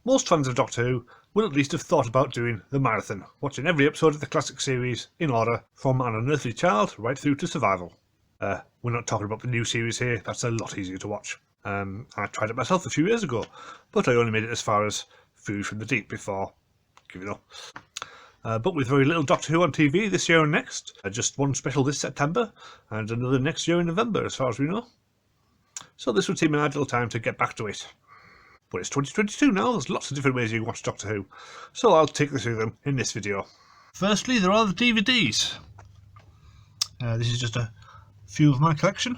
Most fans of Doctor Who will at least have thought about doing the marathon, watching every episode of the classic series in order, from an unearthly child right through to survival. We're not talking about the new series here, that's a lot easier to watch. I tried it myself a few years ago, but I only made it as far as Food from the Deep before giving up. But with very little Doctor Who on TV this year and next, just one special this September, and another next year in November as far as we know. So this would seem an ideal time to get back to it. But it's 2022 now, there's lots of different ways you can watch Doctor Who, so I'll take you through them in this video. Firstly, there are the DVDs. This is just a few of my collection.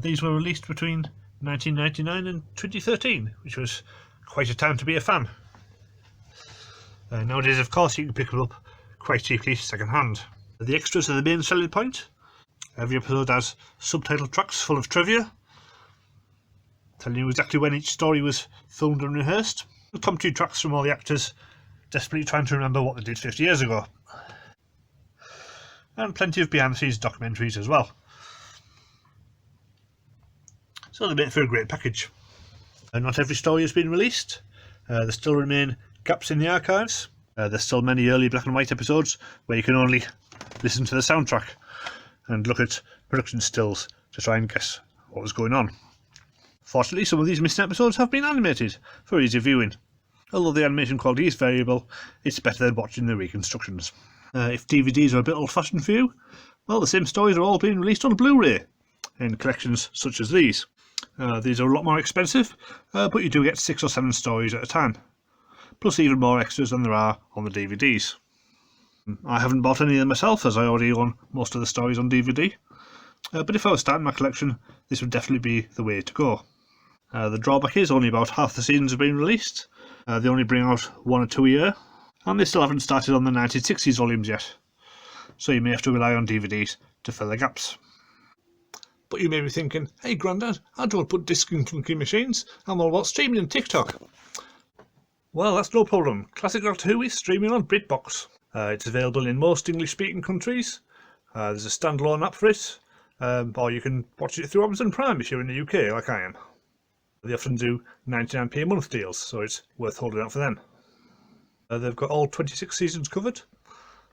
These were released between 1999 and 2013, which was quite a time to be a fan. Nowadays, of course, you can pick them up quite cheaply second hand. The extras are the main selling point. Every episode has subtitle tracks full of trivia, telling you exactly when each story was filmed and rehearsed. The commentary tracks from all the actors desperately trying to remember what they did 50 years ago. And plenty of behind the scenes documentaries as well. So they make for a great package. And not every story has been released. There still remain gaps in the archives. There's still many early black and white episodes where you can only listen to the soundtrack and look at production stills to try and guess what was going on. Fortunately, some of these missing episodes have been animated for easy viewing. Although the animation quality is variable, it's better than watching the reconstructions. If DVDs are a bit old-fashioned for you, well, the same stories are all being released on Blu-ray in collections such as these. These are a lot more expensive, but you do get 6 or 7 stories at a time, plus even more extras than there are on the DVDs. I haven't bought any of them myself, as I already own most of the stories on DVD, but if I was starting my collection, this would definitely be the way to go. The drawback is only about half the seasons have been released. They only bring out 1 or 2 a year, and they still haven't started on the 1960s volumes yet, so you may have to rely on DVDs to fill the gaps. But you may be thinking, hey Grandad, I don't put discs in clunky machines, I'm all about streaming and TikTok. Well, that's no problem. Classic Doctor Who is streaming on BritBox. It's available in most English-speaking countries. There's a standalone app for it, or you can watch it through Amazon Prime if you're in the UK, like I am. They often do 99p a month deals, so it's worth holding out for them. They've got all 26 seasons covered,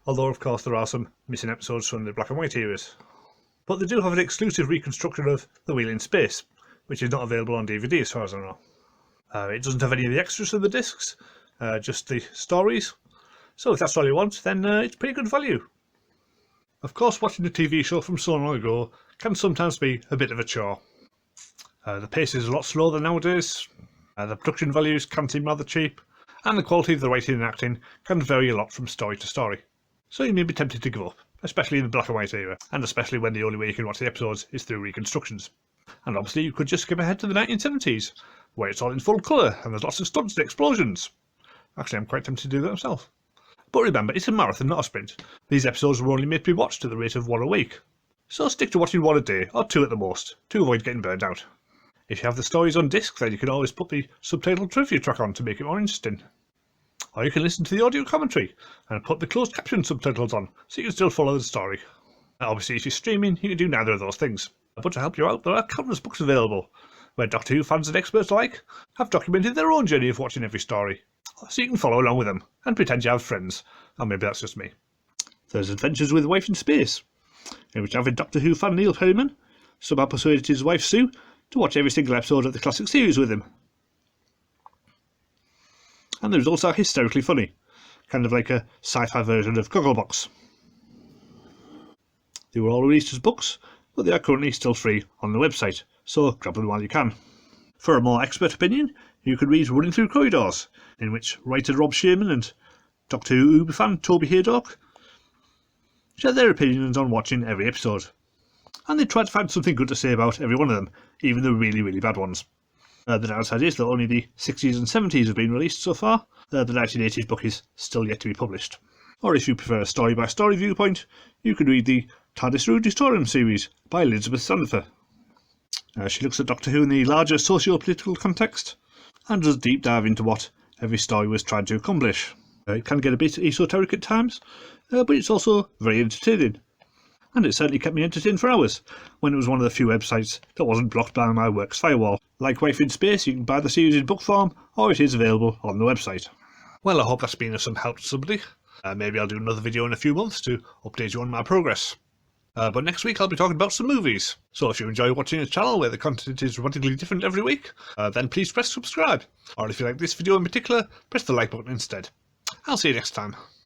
although of course there are some missing episodes from the black and white eras. But they do have an exclusive reconstruction of The Wheel in Space, which is not available on DVD as far as I know. It doesn't have any of the extras of the discs, just the stories, so if that's all you want, then it's pretty good value. Of course, watching a TV show from so long ago can sometimes be a bit of a chore. The pace is a lot slower than nowadays, the production values can seem rather cheap, and the quality of the writing and acting can vary a lot from story to story. So you may be tempted to give up, especially in the black and white era, and especially when the only way you can watch the episodes is through reconstructions. And obviously you could just skip ahead to the 1970s, where it's all in full colour and there's lots of stunts and explosions. Actually, I'm quite tempted to do that myself. But remember, it's a marathon, not a sprint. These episodes were only made to be watched at the rate of 1 a week. So stick to watching 1 a day, or 2 at the most, to avoid getting burned out. If you have the stories on disc, then you can always put the subtitled trivia track on to make it more interesting. Or you can listen to the audio commentary and put the closed caption subtitles on, so you can still follow the story. Obviously, if you're streaming, you can do neither of those things. But to help you out, there are countless books available, where Doctor Who fans and experts alike have documented their own journey of watching every story, so you can follow along with them and pretend you have friends, or maybe that's just me. There's Adventures with Wife in Space, in which avid Doctor Who fan Neil Perryman somehow persuaded his wife Sue to watch every single episode of the classic series with him. And the results are hysterically funny, kind of like a sci-fi version of Gogglebox. They were all released as books, but they are currently still free on the website, so grab them while you can. For a more expert opinion, you can read Running Through Corridors, in which writer Rob Shearman and Doctor Who uber fan Toby Haydock share their opinions on watching every episode. And they try to find something good to say about every one of them, even the really, really bad ones. The downside is that only the 60s and 70s have been released so far. The 1980s book is still yet to be published. Or if you prefer a story-by-story viewpoint, you can read the TARDIS Ruditorium series by Elizabeth Sandifer. She looks at Doctor Who in the larger socio-political context, and does a deep dive into what every story was trying to accomplish. It can get a bit esoteric at times, but it's also very entertaining. and it certainly kept me entertained for hours, when it was one of the few websites that wasn't blocked by my work's firewall. Like Wife in Space, you can buy the series in book form, or it is available on the website. Well, I hope that's been of some help to somebody. Maybe I'll do another video in a few months to update you on my progress. But next week I'll be talking about some movies. So if you enjoy watching a channel where the content is radically different every week, then please press subscribe. Or if you like this video in particular, press the like button instead. I'll see you next time.